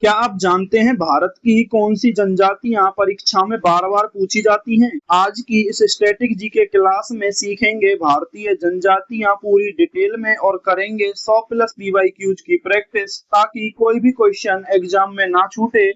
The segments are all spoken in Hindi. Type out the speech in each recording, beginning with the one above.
क्या आप जानते हैं भारत की कौन सी जनजातियां परीक्षा में बार बार पूछी जाती हैं? आज की इस स्टैटिक जीके क्लास में सीखेंगे भारतीय जनजातियां पूरी डिटेल में और करेंगे 100 प्लस पीवाईक्यूज की प्रैक्टिस ताकि कोई भी क्वेश्चन एग्जाम में ना छूटे।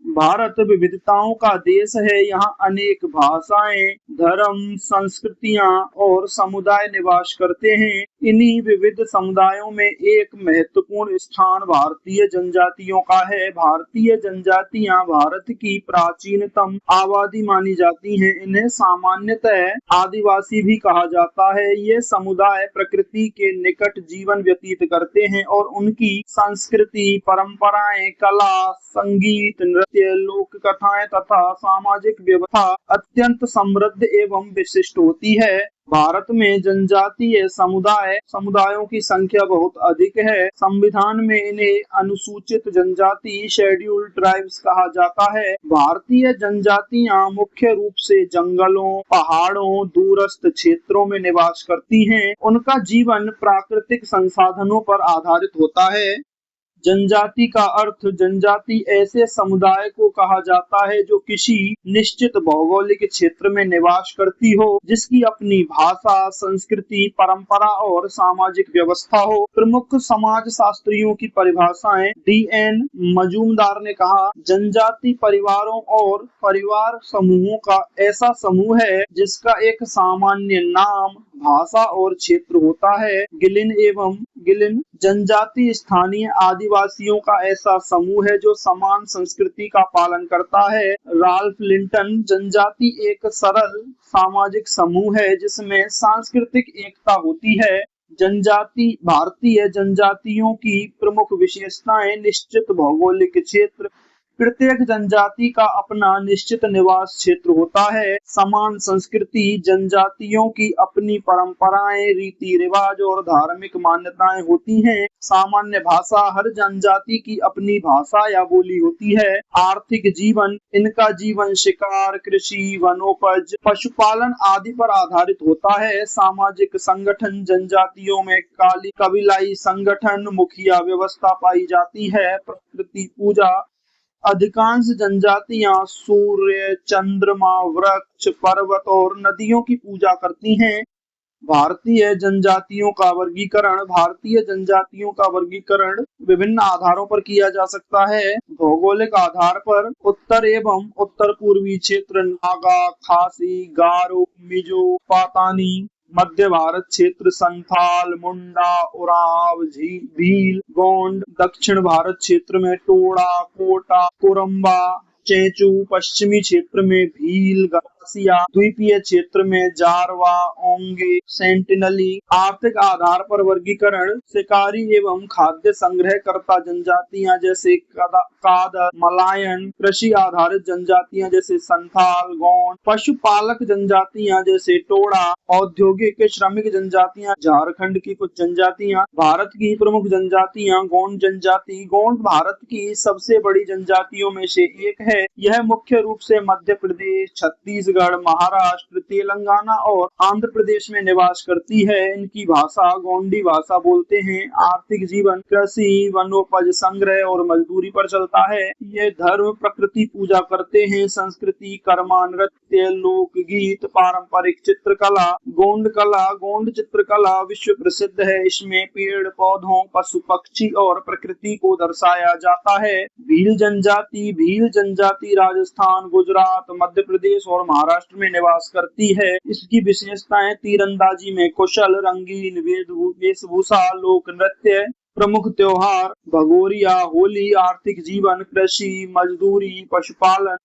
भारत विविधताओं का देश है। यहाँ अनेक भाषाएं, धर्म, संस्कृतियां और समुदाय निवास करते हैं। इन्हीं विविध समुदायों में एक महत्वपूर्ण स्थान भारतीय जनजातियों का है। भारतीय जनजातियां भारत की प्राचीनतम आबादी मानी जाती हैं। इन्हें सामान्यतः आदिवासी भी कहा जाता है। ये समुदाय प्रकृति के निकट जीवन व्यतीत करते हैं और उनकी संस्कृति, परंपराएं, कला, संगीत, नृत्य, लोक कथाएं तथा सामाजिक व्यवस्था अत्यंत समृद्ध एवं विशिष्ट होती है। भारत में जनजातीय समुदायों की संख्या बहुत अधिक है। संविधान में इन्हें अनुसूचित जनजाति, शेड्यूल्ड ट्राइब्स कहा जाता है। भारतीय जनजातियां मुख्य रूप से जंगलों, पहाड़ों, दूरस्थ क्षेत्रों में निवास करती हैं। उनका जीवन प्राकृतिक संसाधनों पर आधारित होता है। जनजाति का अर्थ जनजाति ऐसे समुदाय को कहा जाता है जो किसी निश्चित भौगोलिक क्षेत्र में निवास करती हो, जिसकी अपनी भाषा, संस्कृति, परंपरा और सामाजिक व्यवस्था हो। प्रमुख समाज शास्त्रियों की परिभाषाएं। डी.एन. मजूमदार ने कहा, जनजाति परिवारों और परिवार समूहों का ऐसा समूह है जिसका एक सामान्य नाम, भाषा और क्षेत्र होता है। गिलिन जनजाति स्थानीय आदिवासियों का ऐसा समूह है जो समान संस्कृति का पालन करता है। राल्फ लिंटन जनजाति एक सरल सामाजिक समूह है जिसमें सांस्कृतिक एकता होती है। भारतीय जनजातियों की प्रमुख विशेषताएं। निश्चित भौगोलिक क्षेत्र। प्रत्येक जनजाति का अपना निश्चित निवास क्षेत्र होता है। समान संस्कृति। जनजातियों की अपनी परंपराएं, रीति रिवाज और धार्मिक मान्यताएं होती हैं। सामान्य भाषा। हर जनजाति की अपनी भाषा या बोली होती है। आर्थिक जीवन। इनका जीवन शिकार, कृषि, वनोपज, पशुपालन आदि पर आधारित होता है। सामाजिक संगठन। जनजातियों में कबीलाई संगठन, मुखिया व्यवस्था पाई जाती है। प्रकृति पूजा। अधिकांश जनजातियां सूर्य, चंद्रमा, वृक्ष, पर्वत और नदियों की पूजा करती हैं। भारतीय जनजातियों का वर्गीकरण। भारतीय जनजातियों का वर्गीकरण विभिन्न आधारों पर किया जा सकता है। भौगोलिक आधार पर उत्तर एवं उत्तर पूर्वी क्षेत्र नागा, खासी, गारो, मिजो, पातानी। मध्य भारत क्षेत्र संथाल, मुंडा, उराव, भील, गोंड। दक्षिण भारत क्षेत्र में टोडा, कोटा, कोरम्बा, चेंचू। पश्चिमी क्षेत्र में भील, गरासिया। द्वीपीय क्षेत्र में जारवा, ओंगे, सेंटिनली। आर्थिक आधार पर वर्गीकरण। शिकारी एवं खाद्य संग्रहकर्ता जनजातियां जैसे कादर, मलायन। कृषि आधारित जनजातियां जैसे संथाल, गोंड। पशुपालक जनजातियां जैसे टोडा। औद्योगिक श्रमिक जनजातियां झारखंड की कुछ जनजातियां। भारत की प्रमुख जनजातियां। गोंड जनजाति। गोंड भारत की सबसे बड़ी जनजातियों में से एक है। यह मुख्य रूप से मध्य प्रदेश, छत्तीसगढ़, महाराष्ट्र, तेलंगाना और आंध्र प्रदेश में निवास करती है। इनकी भाषा गोंडी भाषा बोलते हैं। आर्थिक जीवन कृषि, वनोपज संग्रह और मजदूरी पर चलता है। ये धर्म प्रकृति पूजा करते हैं। संस्कृति कर्मा, नृत्य, लोकगीत, पारंपरिक चित्रकला। गोंड चित्रकला विश्व प्रसिद्ध है। इसमें पेड़ पौधों, पशु पक्षी और प्रकृति को दर्शाया जाता है। भील जनजाति राजस्थान, गुजरात, मध्य प्रदेश और महाराष्ट्र में निवास करती है। इसकी विशेषताएं तीरंदाजी में कुशल, रंगीन वेशभूषा, लोक नृत्य। प्रमुख त्योहार भगोरिया, होली। आर्थिक जीवन कृषि, मजदूरी, पशुपालन।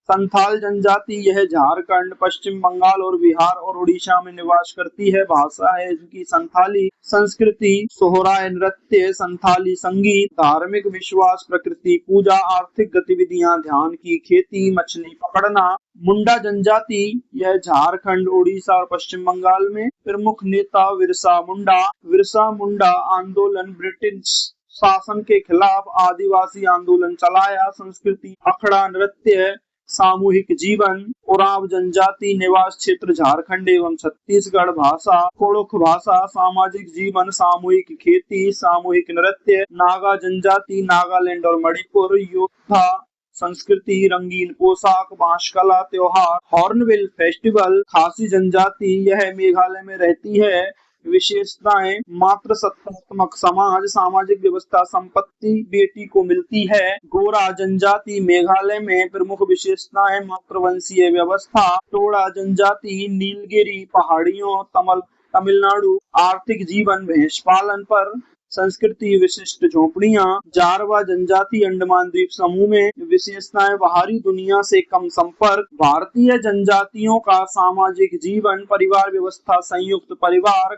संथाल जनजाति यह झारखंड, पश्चिम बंगाल और बिहार और उड़ीसा में निवास करती है। भाषा है इनकी संथाली। संस्कृति सोहराय नृत्य, संथाली संगीत। धार्मिक विश्वास प्रकृति पूजा। आर्थिक गतिविधियां ध्यान की खेती, मछली पकड़ना। मुंडा जनजाति यह झारखंड, उड़ीसा और पश्चिम बंगाल में। प्रमुख नेता बिरसा मुंडा आंदोलन। ब्रिटिश शासन के खिलाफ आदिवासी आंदोलन चलाया। संस्कृति अखड़ा नृत्य, सामूहिक जीवन। उरांव जनजाति निवास क्षेत्र झारखंड एवं छत्तीसगढ़। भाषा कुड़ुख भाषा। सामाजिक जीवन सामूहिक खेती, सामूहिक नृत्य। नागा जनजाति नागालैंड और मणिपुर। योद्धा संस्कृति रंगीन पोशाक, बांस कला, त्योहार, हॉर्नबिल फेस्टिवल। खासी जनजाति यह मेघालय में रहती है। विशेषताएं मात्र सत्तात्मक समाज, सामाजिक व्यवस्था, संपत्ति बेटी को मिलती है। गोरा जनजाति मेघालय में प्रमुख विशेषताएं मातृवंशीय व्यवस्था। टोडा जनजाति नीलगिरी पहाड़ियों तमिलनाडु। आर्थिक जीवन भैंस पालन पर। संस्कृति विशिष्ट झोपड़ियां। जारवा जनजाति अंडमान द्वीप समूह में। विशेषताएं बाहरी दुनिया से कम संपर्क। भारतीय जनजातियों का सामाजिक जीवन परिवार व्यवस्था, संयुक्त परिवार,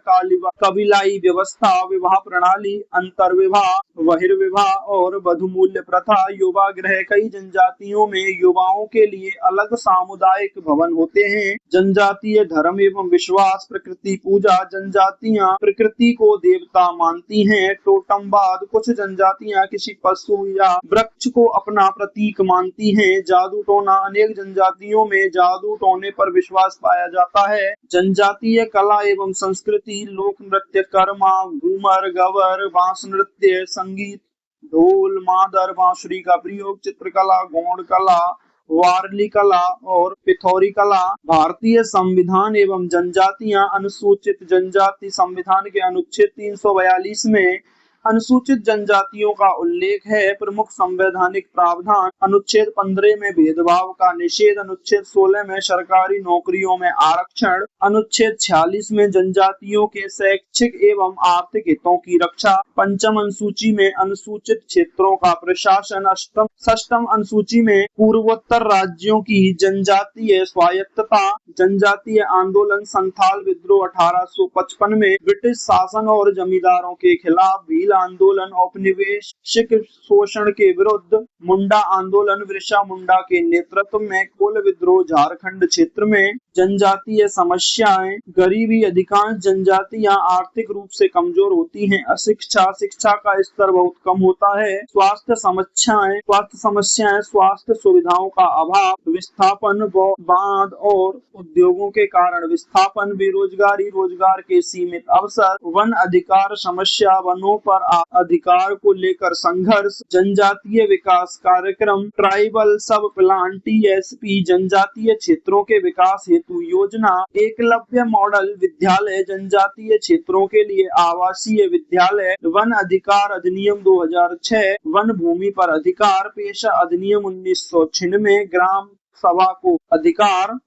कबीलाई व्यवस्था, विवाह प्रणाली, अंतर विवाह, बहिर्विवाह और बधुमूल्य प्रथा। युवा गृह कई जनजातियों में युवाओं के लिए अलग सामुदायिक भवन होते हैं। जनजातीय धर्म एवं विश्वास। प्रकृति पूजा। जनजातियां प्रकृति को देवता मानती हैं। टोटमवाद। कुछ जनजातियां किसी पशु या वृक्ष को अपना प्रतीक मानती हैं। जादू टोना। अनेक जनजातियों में जादू टोने पर विश्वास पाया जाता है। जनजातीय कला एवं संस्कृति। लोक नृत्य, कर्मा, घूमर, गवर, बांस नृत्य, संगीत, ढोल, मादर, बांसुरी का प्रयोग, चित्रकला, गौड़ कला, वारली कला और पिथौरी कला। भारतीय संविधान एवं जनजातियां। अनुसूचित जनजाति संविधान के अनुच्छेद 342 में अनुसूचित जनजातियों का उल्लेख है। प्रमुख संवैधानिक प्रावधान। अनुच्छेद 15 में भेदभाव का निषेध। अनुच्छेद 16 में सरकारी नौकरियों में आरक्षण। अनुच्छेद 46 में जनजातियों के शैक्षिक एवं आर्थिक हितों की रक्षा। पंचम अनुसूची में अनुसूचित क्षेत्रों का प्रशासन। षष्ठम अनुसूची में पूर्वोत्तर राज्यों की जनजातीय स्वायत्तता। जनजातीय आंदोलन। संथाल विद्रोह 1855 में ब्रिटिश शासन और जमींदारों के खिलाफ। भील आंदोलन औपनिवेशिक शोषण के विरुद्ध। मुंडा आंदोलन बिरसा मुंडा के नेतृत्व में। कोल विद्रोह झारखंड क्षेत्र में। जनजातीय समस्याएं। गरीबी। अधिकांश जनजातियां आर्थिक रूप से कमजोर होती हैं। अशिक्षा। शिक्षा का स्तर बहुत कम होता है। स्वास्थ्य समस्याएं। स्वास्थ्य सुविधाओं का अभाव। विस्थापन। बांध और उद्योगों के कारण विस्थापन। बेरोजगारी। रोजगार के सीमित अवसर। वन अधिकार समस्या। वनों पर अधिकार को लेकर संघर्ष। जनजातीय विकास कार्यक्रम। ट्राइबल सब प्लान TSP। जनजातीय क्षेत्रों के विकास हेतु योजना। एकलव्य मॉडल विद्यालय। जनजातीय क्षेत्रों के लिए आवासीय विद्यालय। वन अधिकार अधिनियम 2006। वन भूमि पर अधिकार। पेशा अधिनियम 1996। ग्राम सभा को अधिकार।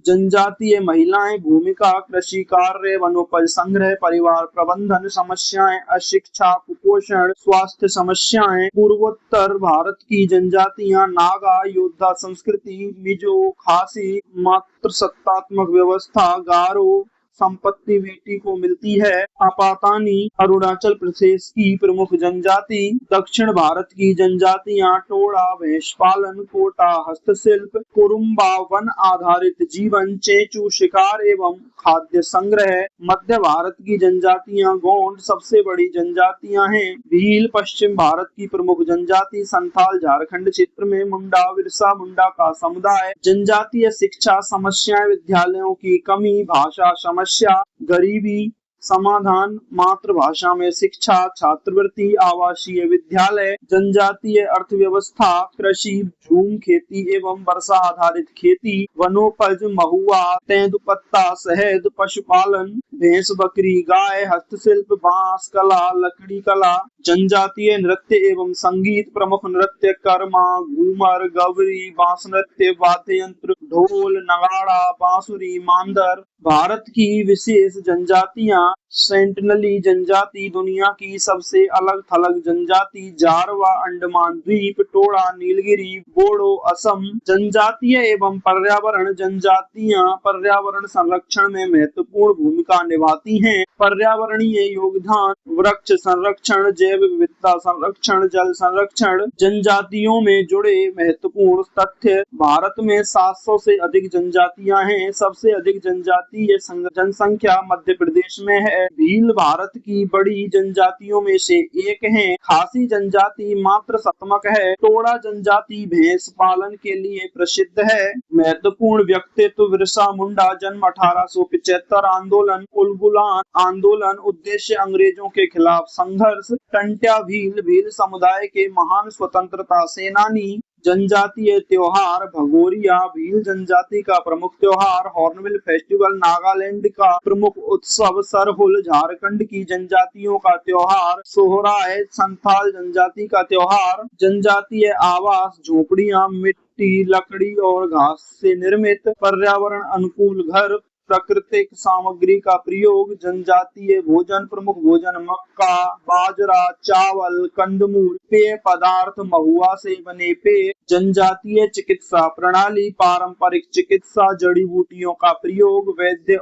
जनजातीय महिलाएं भूमिका। कृषि कार्य। वनोपज संग्रह। परिवार प्रबंधन समस्याएं। अशिक्षा, कुपोषण, स्वास्थ्य समस्याएं। पूर्वोत्तर भारत की जनजातियां। नागा। योद्धा संस्कृति। मिजो, खासी, मातृसत्तात्मक व्यवस्था। गारो, संपत्ति बेटी को मिलती है। आपातानी अरुणाचल प्रदेश की प्रमुख जनजाति। दक्षिण भारत की जनजातियां। टोडा भैंस पालन। कोटा हस्तशिल्प। कुरुम्बा वन आधारित जीवन। चेंचू शिकार एवं खाद्य संग्रह। मध्य भारत की जनजातियां। गोंड सबसे बड़ी जनजातियां हैं। भील पश्चिम भारत की प्रमुख जनजाति। संथाल झारखंड क्षेत्र में। मुंडा बिरसा मुंडा का समुदाय। जनजातीय शिक्षा समस्याएं। विद्यालयों की कमी। भाषा समस्या। गरीबी समाधान। मातृभाषा में शिक्षा। छात्रवृत्ति। आवासीय विद्यालय। जनजातीय अर्थव्यवस्था। कृषि, झूम खेती एवं वर्षा आधारित खेती। वनोपज। महुआ, तेंदुपत्ता, शहद। पशुपालन। भैंस, बकरी, गाय। हस्तशिल्प। बांस कला, लकड़ी कला। जनजातीय नृत्य एवं संगीत। प्रमुख नृत्य कर्मा, घूमर, गवरी, बांस नृत्य, वाद्य यंत्र, ढोल, नगाड़ा, बांसुरी, मांदर। भारत की विशेष जनजातियां। सेंटिनली जनजाति दुनिया की सबसे अलग थलग जनजाति। जारवा अंडमान द्वीप। टोडा नीलगिरी बोडो असम। जनजातीय एवं पर्यावरण। जनजातियां पर्यावरण संरक्षण में महत्वपूर्ण भूमिका निभाती हैं। पर्यावरणीय योगदान। वृक्ष संरक्षण, जैव विविधता संरक्षण, जल संरक्षण। जनजातियों में जुड़े महत्वपूर्ण तथ्य। भारत में 700 से अधिक जनजातियां हैं। सबसे अधिक जनजातीय जनसंख्या मध्य प्रदेश में है। भील भारत की बड़ी जनजातियों में से एक है। खासी जनजाति मातृसत्मक है। टोडा जनजाति भैंस पालन के लिए प्रसिद्ध है। महत्वपूर्ण व्यक्तित्व बिरसा मुंडा, जन्म 1875, आंदोलन उलगुलान आंदोलन, उद्देश्य अंग्रेजों के खिलाफ संघर्ष। टंट्या भील, भील समुदाय के महान स्वतंत्रता सेनानी। जनजातीय त्योहार भगोरिया, भील जनजाति का प्रमुख त्योहार। हॉर्नबिल फेस्टिवल, नागालैंड का प्रमुख उत्सव। सरहुल, झारखंड की जनजातियों का त्योहार। सोहराय, संथाल जनजाति का त्योहार। जनजातीय आवास, झोपड़ियां मिट्टी, लकड़ी और घास से निर्मित। पर्यावरण अनुकूल घर, प्राकृतिक सामग्री का प्रयोग। जनजातीय भोजन, प्रमुख भोजन मक्का, बाजरा, चावल, कंदमूल। पेय पदार्थ, महुआ से बने पेय। जनजातीय चिकित्सा प्रणाली, पारंपरिक चिकित्सा, जड़ी बूटियों का प्रयोग। वैद्य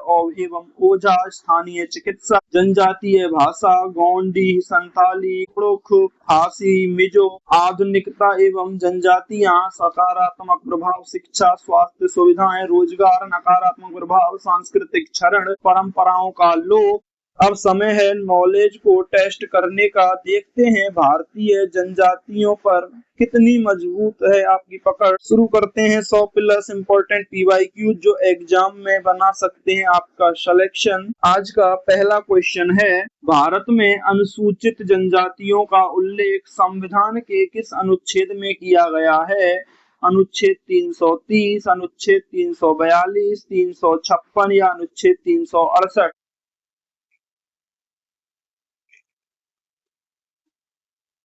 एवं ओझा, स्थानीय चिकित्सा। जनजातीय भाषा, गोंडी, संथाली, कुड़ुख, खासी, मिजो। आधुनिकता एवं जनजातियां, सकारात्मक प्रभाव, शिक्षा, स्वास्थ्य सुविधाएं, रोजगार। नकारात्मक प्रभाव, सांस्कृतिक क्षरण, परंपराओं का लोप। अब समय है नॉलेज को टेस्ट करने का। देखते हैं भारतीय जनजातियों पर कितनी मजबूत है आपकी पकड़। शुरू करते हैं 100 प्लस इम्पोर्टेंट PYQ जो एग्जाम में बना सकते हैं आपका सिलेक्शन। आज का पहला क्वेश्चन है, भारत में अनुसूचित जनजातियों का उल्लेख संविधान के किस अनुच्छेद में किया गया है? अनुच्छेद 330, अनुच्छेद 342, 356 या अनुच्छेद 368?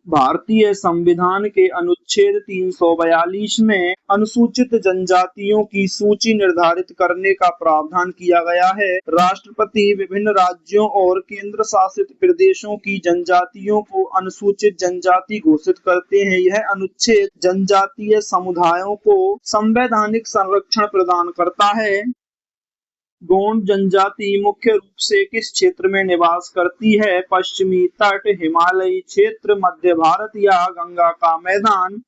भारतीय संविधान के अनुच्छेद 342 में अनुसूचित जनजातियों की सूची निर्धारित करने का प्रावधान किया गया है। राष्ट्रपति विभिन्न राज्यों और केंद्र शासित प्रदेशों की जनजातियों को अनुसूचित जनजाति घोषित करते हैं। यह अनुच्छेद जनजातीय समुदायों को संवैधानिक संरक्षण प्रदान करता है। गोंड जनजाति मुख्य रूप से किस क्षेत्र में निवास करती है? पश्चिमी तट, हिमालयी क्षेत्र, मध्य भारत या गंगा का मैदान?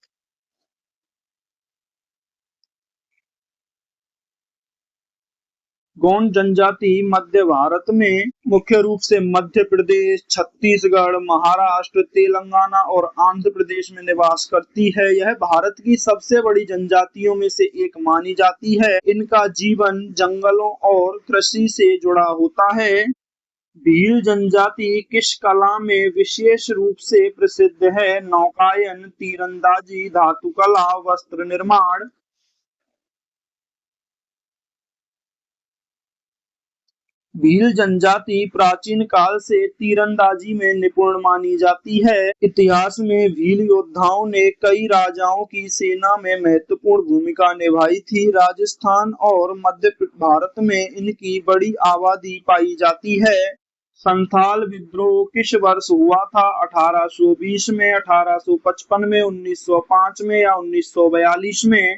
गोंड जनजाति मध्य भारत में मुख्य रूप से मध्य प्रदेश, छत्तीसगढ़, महाराष्ट्र, तेलंगाना और आंध्र प्रदेश में निवास करती है। यह भारत की सबसे बड़ी जनजातियों में से एक मानी जाती है। इनका जीवन जंगलों और कृषि से जुड़ा होता है। भील जनजाति किस कला में विशेष रूप से प्रसिद्ध है? नौकायन, तीरंदाजी, धातुकला, वस्त्र निर्माण? भील जनजाति प्राचीन काल से तीरंदाजी में निपुण मानी जाती है। इतिहास में भील योद्धाओं ने कई राजाओं की सेना में महत्वपूर्ण भूमिका निभाई थी। राजस्थान और मध्य भारत में इनकी बड़ी आबादी पाई जाती है। संथाल विद्रोह किस वर्ष हुआ था? 1820 में, 1855 में, 1905 में या 1942 में?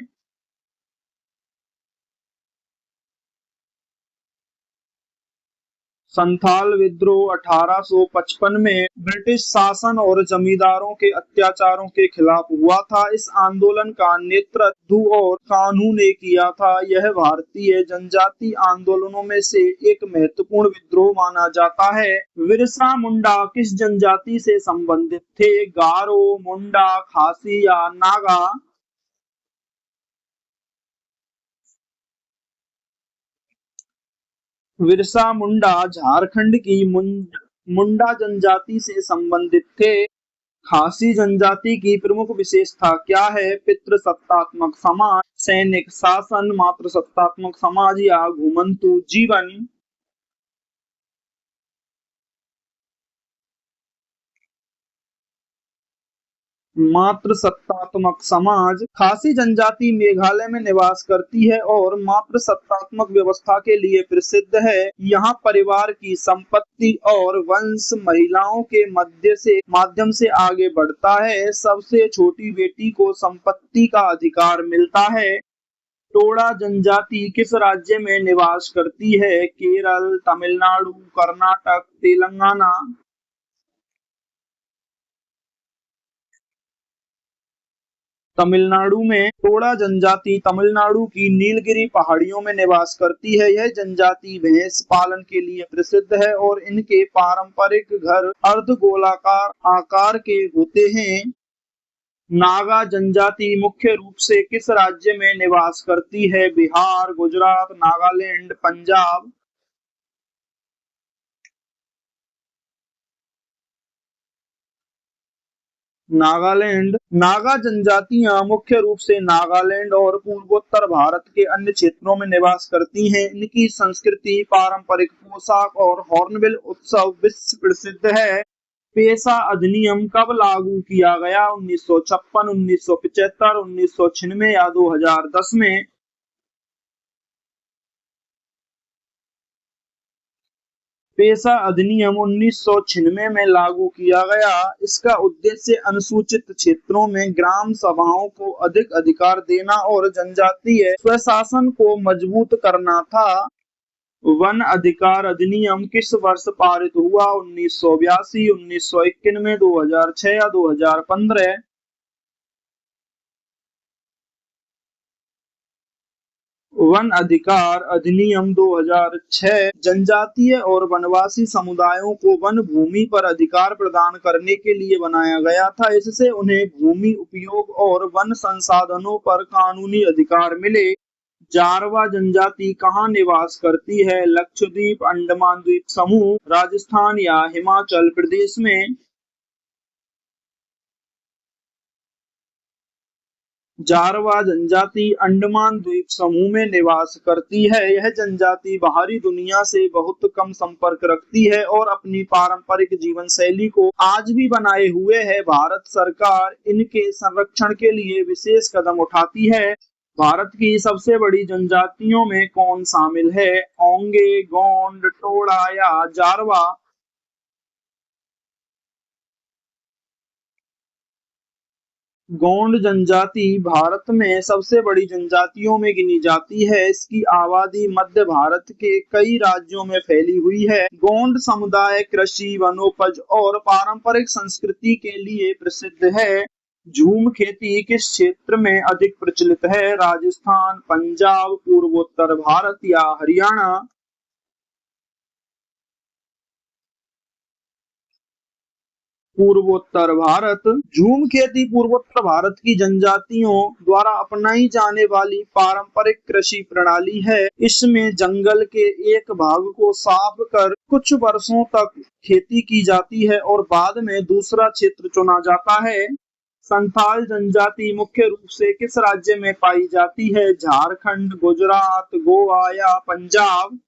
संथाल विद्रोह 1855 में ब्रिटिश शासन और जमींदारों के अत्याचारों के खिलाफ हुआ था। इस आंदोलन का नेतृत्व और कान्हू ने किया था। यह भारतीय जनजाति आंदोलनों में से एक महत्वपूर्ण विद्रोह माना जाता है। बिरसा मुंडा किस जनजाति से संबंधित थे? गारो, मुंडा, खासी या नागा? बिरसा मुंडा झारखंड की मुंडा जनजाति से संबंधित थे। खासी जनजाति की प्रमुख विशेषता क्या है? पितृसत्तात्मक समाज, सैनिक शासन, मातृसत्तात्मक समाज या घुमंतु जीवन? मातृसत्तात्मक समाज। खासी जनजाति मेघालय में निवास करती है और मातृसत्तात्मक व्यवस्था के लिए प्रसिद्ध है। यहाँ परिवार की संपत्ति और वंश महिलाओं के माध्यम से आगे बढ़ता है। सबसे छोटी बेटी को संपत्ति का अधिकार मिलता है। टोडा जनजाति किस राज्य में निवास करती है? केरल, तमिलनाडु, कर्नाटक, तेलंगाना? तमिलनाडु में टोडा जनजाति तमिलनाडु की नीलगिरी पहाड़ियों में निवास करती है। यह जनजाति भैंस पालन के लिए प्रसिद्ध है और इनके पारंपरिक घर अर्धगोलाकार आकार के होते हैं। नागा जनजाति मुख्य रूप से किस राज्य में निवास करती है? बिहार, गुजरात, नागालैंड, पंजाब। नागालैंड। नागा जनजातियां मुख्य रूप से नागालैंड और पूर्वोत्तर भारत के अन्य क्षेत्रों में निवास करती हैं। इनकी संस्कृति, पारंपरिक पोशाक और हॉर्नबिल उत्सव विश्व प्रसिद्ध है। पेशा अधिनियम कब लागू किया गया? 1956, 1975, 1996 या 2010 में? पेशा अधिनियम 1996 में लागू किया गया। इसका उद्देश्य अनुसूचित क्षेत्रों में ग्राम सभाओं को अधिक अधिकार देना और जनजातीय स्वशासन को मजबूत करना था। वन अधिकार अधिनियम किस वर्ष पारित हुआ? 1982, 1991, 2006 या 2015? वन अधिकार अधिनियम 2006 जनजातीय और वनवासी समुदायों को वन भूमि पर अधिकार प्रदान करने के लिए बनाया गया था। इससे उन्हें भूमि उपयोग और वन संसाधनों पर कानूनी अधिकार मिले। जारवा जनजाति कहाँ निवास करती है? लक्षद्वीप, अंडमान द्वीप समूह, राजस्थान या हिमाचल प्रदेश में? जारवा जनजाति अंडमान द्वीप समूह में निवास करती है। यह जनजाति बाहरी दुनिया से बहुत कम संपर्क रखती है और अपनी पारंपरिक जीवन शैली को आज भी बनाए हुए है। भारत सरकार इनके संरक्षण के लिए विशेष कदम उठाती है। भारत की सबसे बड़ी जनजातियों में कौन शामिल है? ओंगे, गोंड, टोडा या जारवा? गोंड जनजाति भारत में सबसे बड़ी जनजातियों में गिनी जाती है। इसकी आबादी मध्य भारत के कई राज्यों में फैली हुई है। गोंड समुदाय कृषि, वनोपज और पारंपरिक संस्कृति के लिए प्रसिद्ध है। झूम खेती किस क्षेत्र में अधिक प्रचलित है? राजस्थान, पंजाब, पूर्वोत्तर भारत या हरियाणा? पूर्वोत्तर भारत। झूम खेती पूर्वोत्तर भारत की जनजातियों द्वारा अपनाई जाने वाली पारंपरिक कृषि प्रणाली है। इसमें जंगल के एक भाग को साफ कर कुछ वर्षों तक खेती की जाती है और बाद में दूसरा क्षेत्र चुना जाता है। संथाल जनजाति मुख्य रूप से किस राज्य में पाई जाती है? झारखंड, गुजरात, गोवा या पंजाब?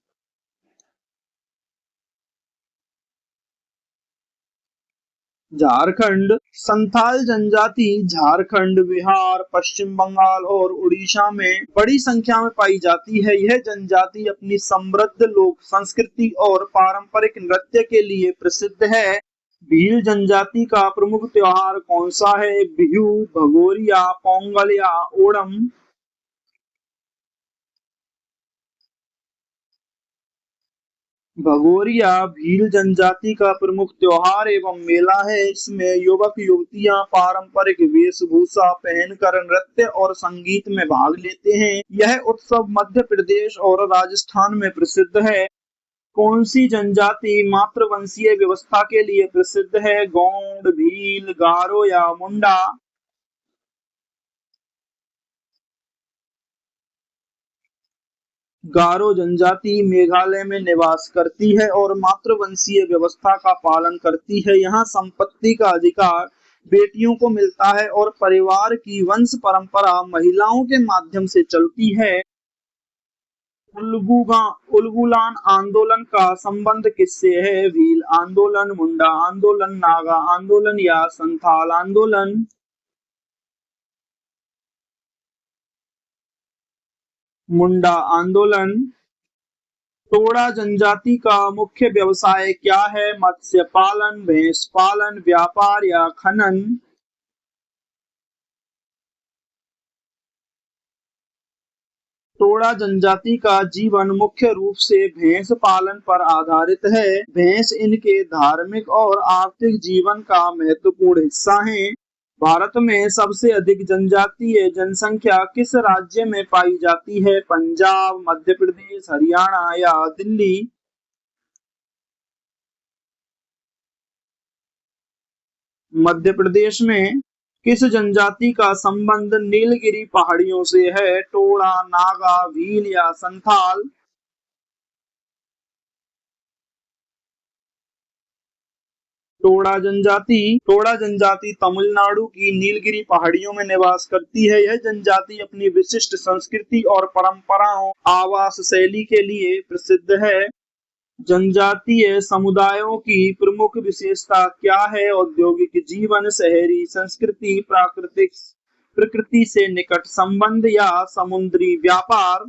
झारखंड। संथाल जनजाति झारखंड, बिहार, पश्चिम बंगाल और उड़ीसा में बड़ी संख्या में पाई जाती है। यह जनजाति अपनी समृद्ध लोक संस्कृति और पारंपरिक नृत्य के लिए प्रसिद्ध है। भील जनजाति का प्रमुख त्योहार कौन सा है? बिहू, भगोरिया, पोंगल या ओणम? भगोरिया भील जनजाति का प्रमुख त्योहार एवं मेला है। इसमें युवक युवतियां पारंपरिक वेशभूषा पहनकर नृत्य और संगीत में भाग लेते हैं। यह उत्सव मध्य प्रदेश और राजस्थान में प्रसिद्ध है। कौन सी जनजाति मातृवंशीय व्यवस्था के लिए प्रसिद्ध है? गोंड, भील, गारो या मुंडा? गारो जनजाति मेघालय में निवास करती है और मातृवंशीय व्यवस्था का पालन करती है। यहाँ संपत्ति का अधिकार बेटियों को मिलता है और परिवार की वंश परंपरा महिलाओं के माध्यम से चलती है। उलगुलान आंदोलन का संबंध किससे है? भील आंदोलन, मुंडा आंदोलन, नागा आंदोलन या संथाल आंदोलन? मुंडा आंदोलन। टोडा जनजाति का मुख्य व्यवसाय क्या है? मत्स्य पालन, भैंस पालन, व्यापार या खनन? टोडा जनजाति का जीवन मुख्य रूप से भैंस पालन पर आधारित है। भैंस इनके धार्मिक और आर्थिक जीवन का महत्वपूर्ण हिस्सा है। भारत में सबसे अधिक जनजातीय जनसंख्या किस राज्य में पाई जाती है? पंजाब, मध्य प्रदेश, हरियाणा या दिल्ली? मध्य प्रदेश में। किस जनजाति का संबंध नीलगिरी पहाड़ियों से है? टोडा, नागा, भील या संथाल? टोडा जनजाति तमिलनाडु की नीलगिरी पहाड़ियों में निवास करती है। यह जनजाति अपनी विशिष्ट संस्कृति और परंपराओं, आवास शैली के लिए प्रसिद्ध है। जनजातीय समुदायों की प्रमुख विशेषता क्या है? औद्योगिक जीवन, शहरी संस्कृति, प्राकृतिक प्रकृति से निकट संबंध या समुद्री व्यापार?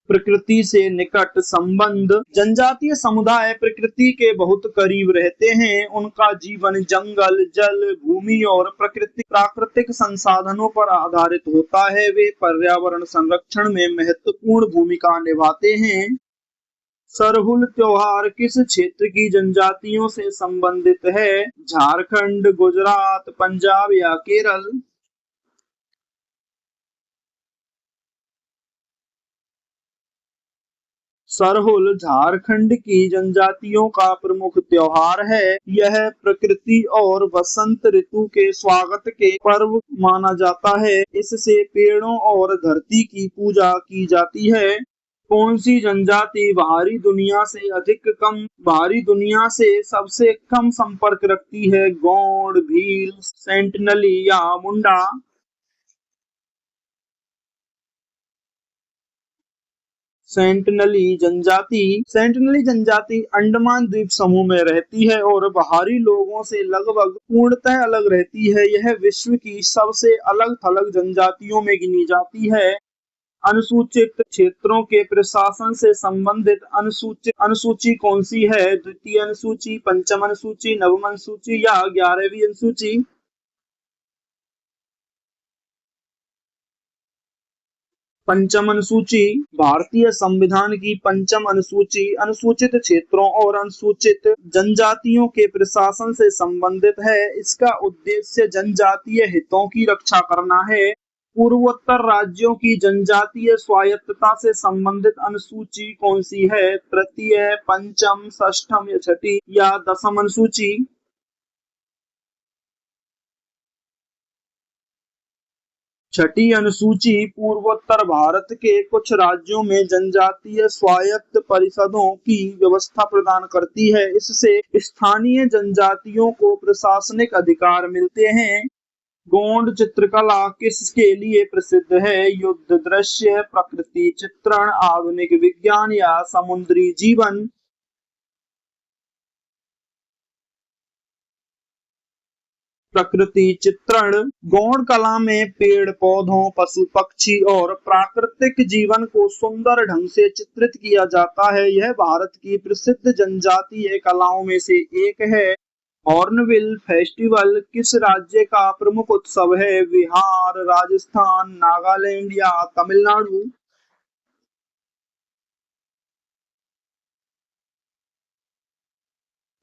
प्रकृति से निकट संबंध। जनजातीय समुदाय प्रकृति के बहुत करीब रहते हैं। उनका जीवन जंगल, जल, भूमि और प्राकृतिक संसाधनों पर आधारित होता है। वे पर्यावरण संरक्षण में महत्वपूर्ण भूमिका निभाते हैं। सरहुल त्योहार किस क्षेत्र की जनजातियों से संबंधित है? झारखंड, गुजरात, पंजाब या केरल? सरहुल झारखंड की जनजातियों का प्रमुख त्योहार है। यह प्रकृति और वसंत ऋतु के स्वागत के पर्व माना जाता है। इससे पेड़ों और धरती की पूजा की जाती है। कौन सी जनजाति बाहरी दुनिया से सबसे कम संपर्क रखती है? गोंड, भील, सेंटनली या मुंडा? सेंटनली जनजाति अंडमान द्वीप समूह में रहती है और बाहरी लोगों से लगभग पूर्णतः अलग रहती है। यह विश्व की सबसे अलग-थलग जनजातियों में गिनी जाती है। अनुसूचित क्षेत्रों के प्रशासन से संबंधित अनुसूची कौन सी है? द्वितीय अनुसूची, पंचम अनुसूची, नवम अनुसूची या 11वीं अनुसूची? पंचम अनुसूची। भारतीय संविधान की पंचम अनुसूची अनुसूचित क्षेत्रों और अनुसूचित जनजातियों के प्रशासन से संबंधित है। इसका उद्देश्य जनजातीय हितों की रक्षा करना है। पूर्वोत्तर राज्यों की जनजातीय स्वायत्तता से संबंधित अनुसूची कौन सी है? तृतीय, पंचम, षष्ठम या छठी या दसम अनुसूची? छठी अनुसूची पूर्वोत्तर भारत के कुछ राज्यों में जनजातीय स्वायत्त परिषदों की व्यवस्था प्रदान करती है। इससे स्थानीय जनजातियों को प्रशासनिक अधिकार मिलते हैं। गोंड चित्रकला किसके लिए प्रसिद्ध है? युद्ध दृश्य, प्रकृति चित्रण, आधुनिक विज्ञान या समुद्री जीवन? प्रकृति चित्रण। गौड़ कला में पेड़ पौधों, पशु पक्षी और प्राकृतिक जीवन को सुंदर ढंग से चित्रित किया जाता है। यह भारत की प्रसिद्ध जनजातीय कलाओं में से एक है। हॉर्नबिल फेस्टिवल किस राज्य का प्रमुख उत्सव है? बिहार, राजस्थान, नागालैंड या तमिलनाडु?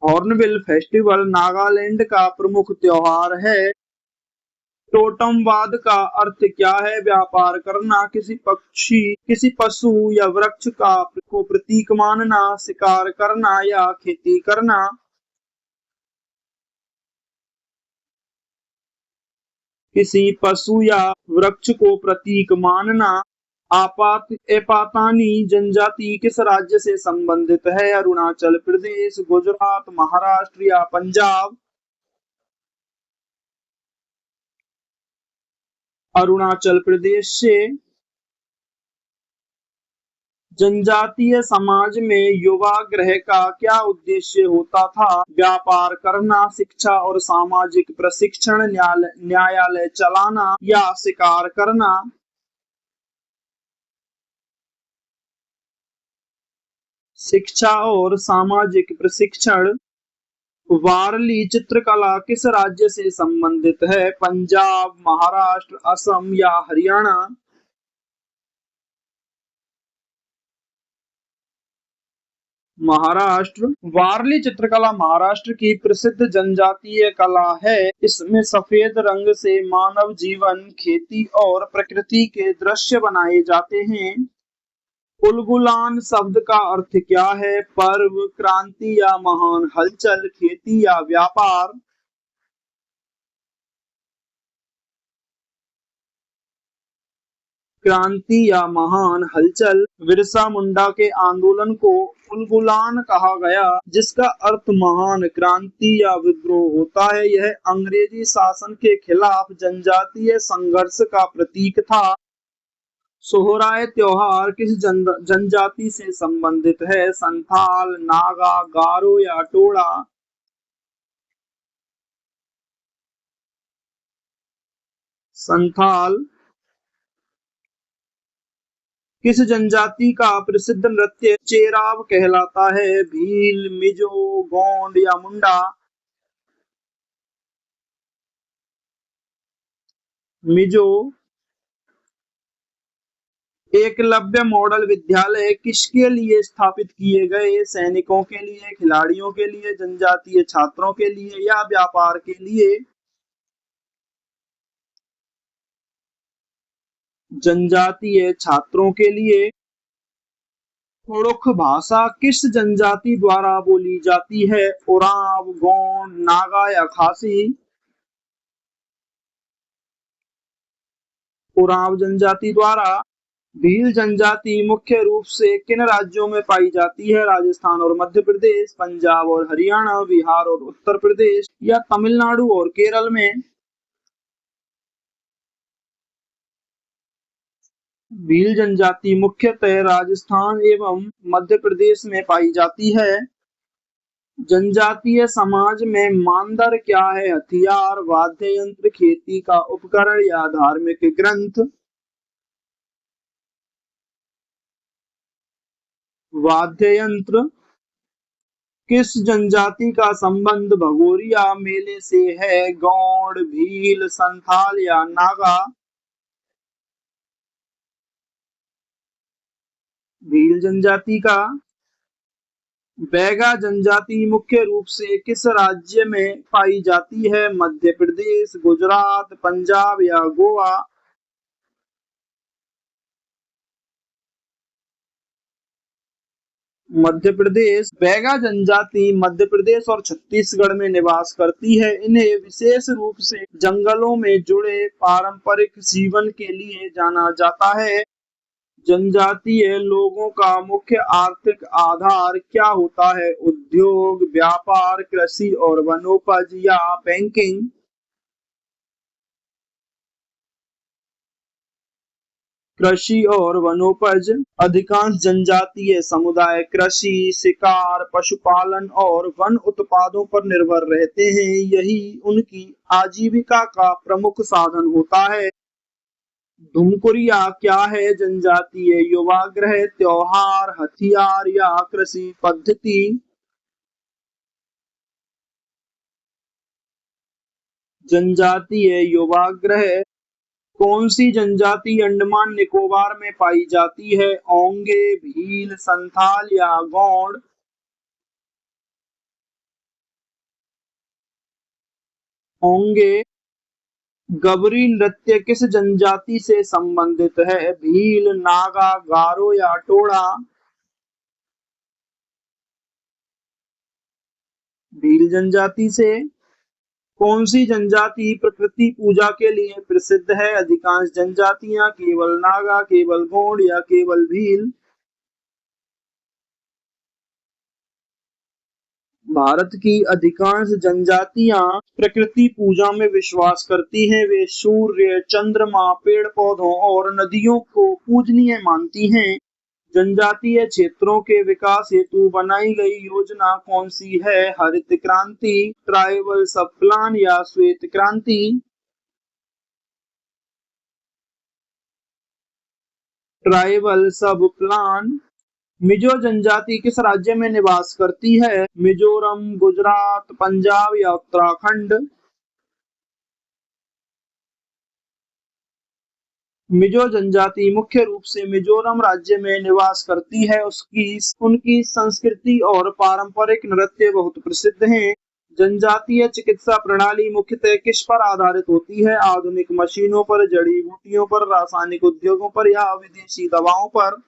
हॉर्नबिल फेस्टिवल नागालैंड का प्रमुख त्योहार है। टोटमवाद का अर्थ क्या है? व्यापार करना, किसी पशु या वृक्ष को प्रतीक मानना, शिकार करना या खेती करना? किसी पशु या वृक्ष को प्रतीक मानना। एपातानी जनजाति किस राज्य से संबंधित है? अरुणाचल प्रदेश, गुजरात, महाराष्ट्र या पंजाब? अरुणाचल प्रदेश से। जनजातीय समाज में युवाग्रह का क्या उद्देश्य होता था? व्यापार करना, शिक्षा और सामाजिक प्रशिक्षण, न्यायालय चलाना या शिकार करना? शिक्षा और सामाजिक प्रशिक्षण। वारली चित्रकला किस राज्य से संबंधित है? पंजाब, महाराष्ट्र, असम या हरियाणा? महाराष्ट्र। वारली चित्रकला महाराष्ट्र की प्रसिद्ध जनजातीय कला है। इसमें सफेद रंग से मानव जीवन, खेती और प्रकृति के दृश्य बनाए जाते हैं। उलगुलान शब्द का अर्थ क्या है? पर्व, क्रांति या महान हलचल, खेती या व्यापार। क्रांति या महान हलचल। बिरसा मुंडा के आंदोलन को उलगुलान कहा गया, जिसका अर्थ महान क्रांति या विद्रोह होता है। यह अंग्रेजी शासन के खिलाफ जनजातीय संघर्ष का प्रतीक था। सोहराय त्योहार किस जनजाति से संबंधित है? संथाल, नागा, गारो या टोड़ा। संथाल। किस जनजाति का प्रसिद्ध नृत्य चेराव कहलाता है? भील, मिजो, गोंड या मुंडा। मिजो। एकलव्य मॉडल विद्यालय किसके लिए स्थापित किए गए? सैनिकों के लिए, खिलाड़ियों के लिए, जनजातीय छात्रों के लिए या व्यापार के लिए? जनजातीय छात्रों के लिए। कुड़ुख भाषा किस जनजाति द्वारा बोली जाती है? उरांव, गोंड, नागा या खासी। उरांव जनजाति द्वारा। भील जनजाति मुख्य रूप से किन राज्यों में पाई जाती है? राजस्थान और मध्य प्रदेश, पंजाब और हरियाणा, बिहार और उत्तर प्रदेश या तमिलनाडु और केरल में? भील जनजाति मुख्यतः राजस्थान एवं मध्य प्रदेश में पाई जाती है। जनजातीय समाज में मानदर क्या है? हथियार, वाद्य यंत्र, खेती का उपकरण या धार्मिक ग्रंथ। वाद्य यंत्र। किस जनजाति का संबंध भगोरिया मेले से है? गौड़, भील, संथाल या नागा। भील जनजाति का। बैगा जनजाति मुख्य रूप से किस राज्य में पाई जाती है? मध्य प्रदेश, गुजरात, पंजाब या गोवा। मध्य प्रदेश। बैगा जनजाति मध्य प्रदेश और छत्तीसगढ़ में निवास करती है। इन्हें विशेष रूप से जंगलों में जुड़े पारंपरिक जीवन के लिए जाना जाता है। जनजातीय लोगों का मुख्य आर्थिक आधार क्या होता है? उद्योग, व्यापार, कृषि और वनोपज या बैंकिंग। कृषि और वनोपज। अधिकांश जनजातीय समुदाय कृषि, शिकार, पशुपालन और वन उत्पादों पर निर्भर रहते हैं। यही उनकी आजीविका का प्रमुख साधन होता है। ढुमकुरिया क्या है? जनजातीय युवागृह, त्योहार, हथियार या कृषि पद्धति। जनजातीय युवागृह। कौन सी जनजाति अंडमान निकोबार में पाई जाती है? ओंगे, भील, संथाल या गौड़। ओंगे। गबरी नृत्य किस जनजाति से संबंधित है? भील, नागा, गारो या टोड़ा। भील जनजाति से। कौन सी जनजाति प्रकृति पूजा के लिए प्रसिद्ध है? अधिकांश जनजातियां, केवल नागा, केवल गोंड या केवल भील। भारत की अधिकांश जनजातियां प्रकृति पूजा में विश्वास करती हैं। वे सूर्य, चंद्रमा, पेड़ पौधों और नदियों को पूजनीय मानती हैं। जनजातीय क्षेत्रों के विकास हेतु बनाई गई योजना कौन सी है? हरित क्रांति, ट्राइबल सब प्लान या श्वेत क्रांति। ट्राइबल सब प्लान। मिजो जनजाति किस राज्य में निवास करती है? मिजोरम, गुजरात, पंजाब या उत्तराखंड। मिजो जनजाति मुख्य रूप से मिजोरम राज्य में निवास करती है। उसकी उनकी संस्कृति और पारंपरिक नृत्य बहुत प्रसिद्ध हैं। जनजातीय चिकित्सा प्रणाली मुख्यतः किस पर आधारित होती है? आधुनिक मशीनों पर, जड़ी बूटियों पर, रासायनिक उद्योगों पर या विदेशी दवाओं पर?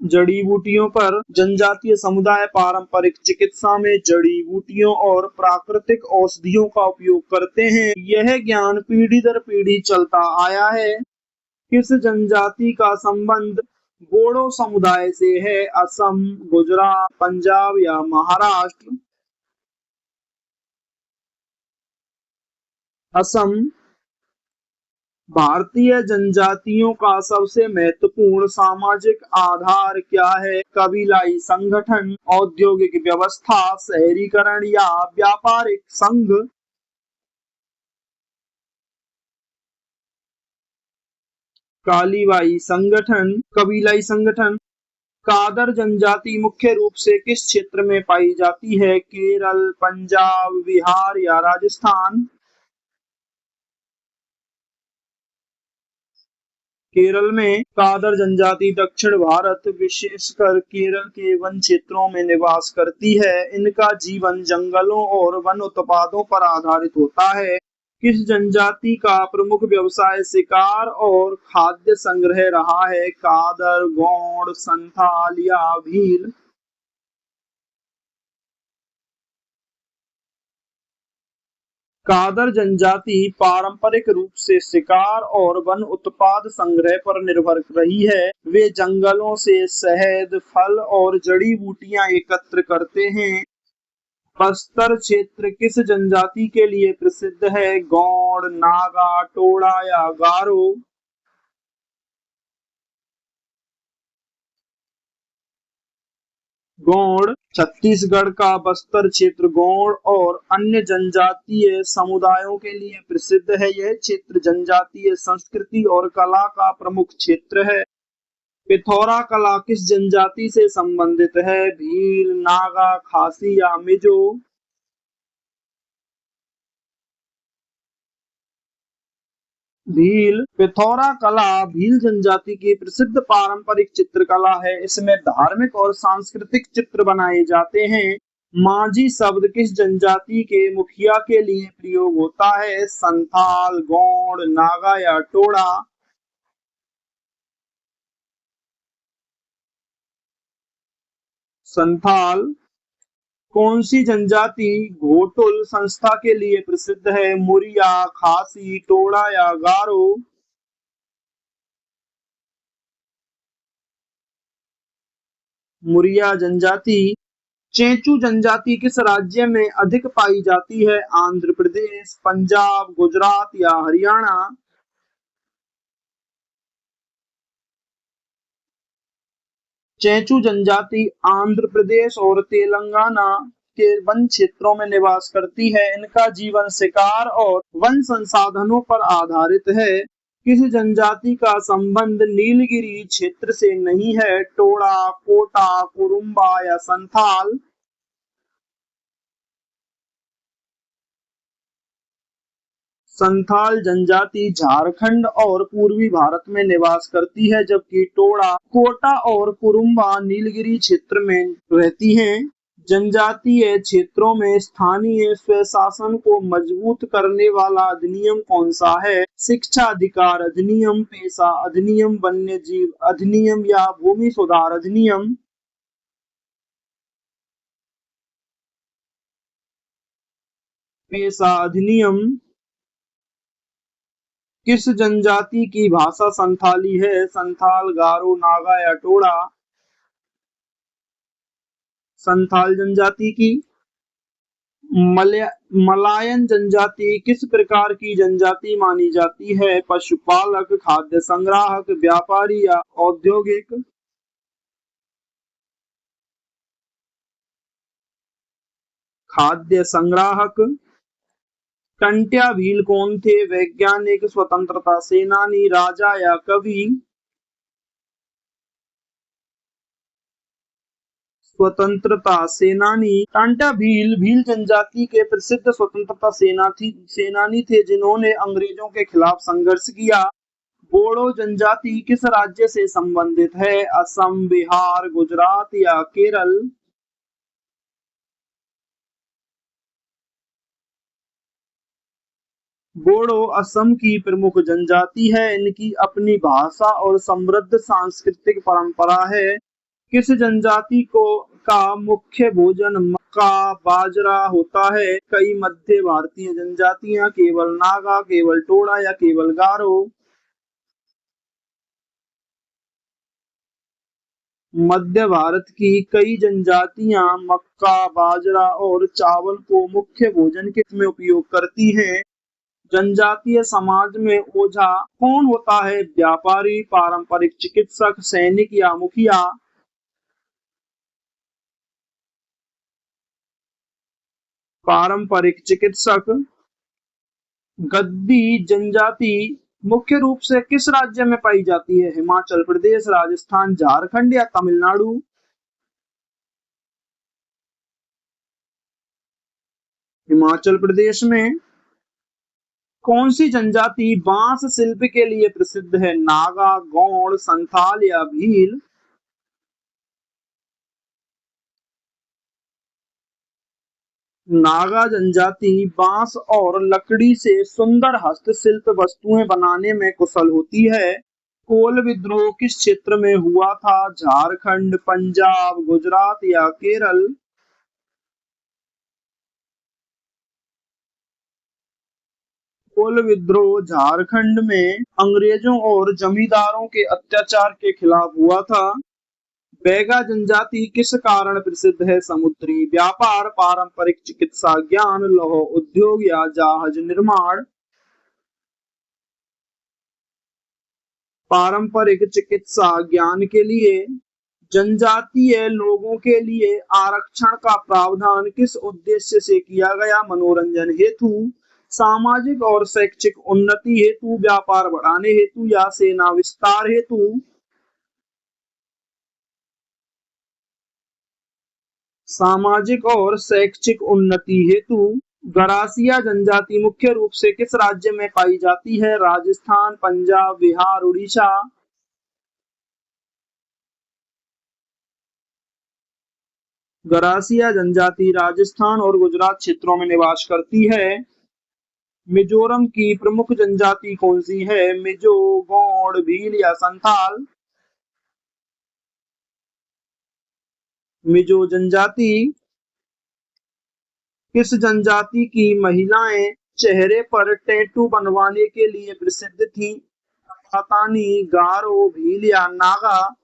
जड़ी बूटियों पर। जनजातीय समुदाय पारंपरिक चिकित्सा में जड़ी बूटियों और प्राकृतिक औषधियों का उपयोग करते हैं। यह ज्ञान पीढ़ी दर पीढ़ी चलता आया है। किस जनजाति का संबंध बोडो समुदाय से है? असम, गुजरात, पंजाब या महाराष्ट्र? असम। भारतीय जनजातियों का सबसे महत्वपूर्ण सामाजिक आधार क्या है? कबीलाई संगठन, औद्योगिक व्यवस्था, शहरीकरण या व्यापारिक संघ? कालीबाई संगठन, कबीलाई संगठन। कादर जनजाति मुख्य रूप से किस क्षेत्र में पाई जाती है? केरल, पंजाब, बिहार या राजस्थान? केरल में। कादर जनजाति दक्षिण भारत, विशेषकर केरल के वन क्षेत्रों में निवास करती है। इनका जीवन जंगलों और वन उत्पादों पर आधारित होता है। किस जनजाति का प्रमुख व्यवसाय शिकार और खाद्य संग्रह रहा है? कादर, गोंड, संथाल या भील? कादर जनजाति पारंपरिक रूप से शिकार और वन उत्पाद संग्रह पर निर्भर रही है। वे जंगलों से शहद, फल और जड़ी बूटियां एकत्र करते हैं। बस्तर क्षेत्र किस जनजाति के लिए प्रसिद्ध है? गौड़, नागा, टोडा या गारो? गौड़। छत्तीसगढ़ का बस्तर क्षेत्र गौड़ और अन्य जनजातीय समुदायों के लिए प्रसिद्ध है। यह क्षेत्र जनजातीय संस्कृति और कला का प्रमुख क्षेत्र है। पिथौरा कला किस जनजाति से संबंधित है? भील, नागा, खासी या मिजो? भील। पिथौरा कला भील जनजाति की प्रसिद्ध पारंपरिक चित्रकला है। इसमें धार्मिक और सांस्कृतिक चित्र बनाए जाते हैं। माझी शब्द किस जनजाति के मुखिया के लिए प्रयोग होता है? संथाल, गोंड, नागा या टोडा? संथाल। कौन सी जनजाति घोटुल संस्था के लिए प्रसिद्ध है? मुरिया, खासी, टोडा या गारो? मुरिया जनजाति। चेंचू जनजाति किस राज्य में अधिक पाई जाती है? आंध्र प्रदेश, पंजाब, गुजरात या हरियाणा? चेंचू जनजाति आंध्र प्रदेश और तेलंगाना के वन क्षेत्रों में निवास करती है। इनका जीवन शिकार और वन संसाधनों पर आधारित है। किस जनजाति का संबंध नीलगिरी क्षेत्र से नहीं है? टोडा, कोटा, कुरुम्बा या संथाल? संथाल जनजाति झारखंड और पूर्वी भारत में निवास करती है, जबकि टोडा, कोटा और कुरुम्बा नीलगिरी क्षेत्र में रहती हैं। जनजातीय क्षेत्रों में स्थानीय स्वशासन को मजबूत करने वाला अधिनियम कौन सा है? शिक्षा अधिकार अधिनियम, पेशा अधिनियम, वन्य जीव अधिनियम या भूमि सुधार अधिनियम? पेशा अधिनियम। किस जनजाति की भाषा संथाली है? संथाल, गारो, नागा या टोडा? संथाल जनजाति की। मलायन जनजाति किस प्रकार की जनजाति मानी जाती है? पशुपालक, खाद्य संग्राहक, व्यापारी या औद्योगिक? खाद्य संग्राहक। टंट्या भील कौन थे? वैज्ञानिक, स्वतंत्रता सेनानी, राजा या कवि? स्वतंत्रता सेनानी टांटा भील भील जनजाति के प्रसिद्ध स्वतंत्रता सेनानी थे जिन्होंने अंग्रेजों के खिलाफ संघर्ष किया। बोडो जनजाति किस राज्य से संबंधित है? असम, बिहार, गुजरात या केरल? बोडो असम की प्रमुख जनजाति है। इनकी अपनी भाषा और समृद्ध सांस्कृतिक परंपरा है। किस जनजाति को का मुख्य भोजन मक्का बाजरा होता है? कई मध्य भारतीय जनजातियां, केवल नागा, केवल टोडा या केवल गारो? मध्य भारत की कई जनजातियां मक्का बाजरा और चावल को मुख्य भोजन के रूप में उपयोग करती हैं। जनजातीय समाज में ओझा कौन होता है? व्यापारी, पारंपरिक चिकित्सक, सैनिक या मुखिया? पारंपरिक चिकित्सक। गद्दी जनजाति मुख्य रूप से किस राज्य में पाई जाती है? हिमाचल प्रदेश, राजस्थान, झारखंड या तमिलनाडु? हिमाचल प्रदेश में। कौन सी जनजाति बांस शिल्प के लिए प्रसिद्ध है? नागा, गौड़, संथाल या भील? नागा जनजाति बांस और लकड़ी से सुंदर हस्तशिल्प वस्तुएं बनाने में कुशल होती है। कोल विद्रोह किस क्षेत्र में हुआ था? झारखंड, पंजाब, गुजरात या केरल? कोल विद्रोह झारखंड में अंग्रेजों और जमींदारों के अत्याचार के खिलाफ हुआ था। बैगा जनजाति किस कारण प्रसिद्ध है? समुद्री व्यापार, पारंपरिक चिकित्सा ज्ञान, लौह उद्योग या जहाज निर्माण? पारंपरिक चिकित्सा ज्ञान के लिए। जनजातीय लोगों के लिए आरक्षण का प्रावधान किस उद्देश्य से किया गया? मनोरंजन हेतु, सामाजिक और शैक्षिक उन्नति हेतु, व्यापार बढ़ाने हेतु या सेना विस्तार हेतु? सामाजिक और शैक्षिक उन्नति हेतु। गरासिया जनजाति मुख्य रूप से किस राज्य में पाई जाती है? राजस्थान, पंजाब, बिहार, उड़ीसा? गरासिया जनजाति राजस्थान और गुजरात क्षेत्रों में निवास करती है। मिजोरम की प्रमुख जनजाति कौन सी है? मिजो, गौड़, भील या संथाल? मिजो जनजाति। किस जनजाति की महिलाएं चेहरे पर टैटू बनवाने के लिए प्रसिद्ध थीं? पातानी, गारो, भील या नागा?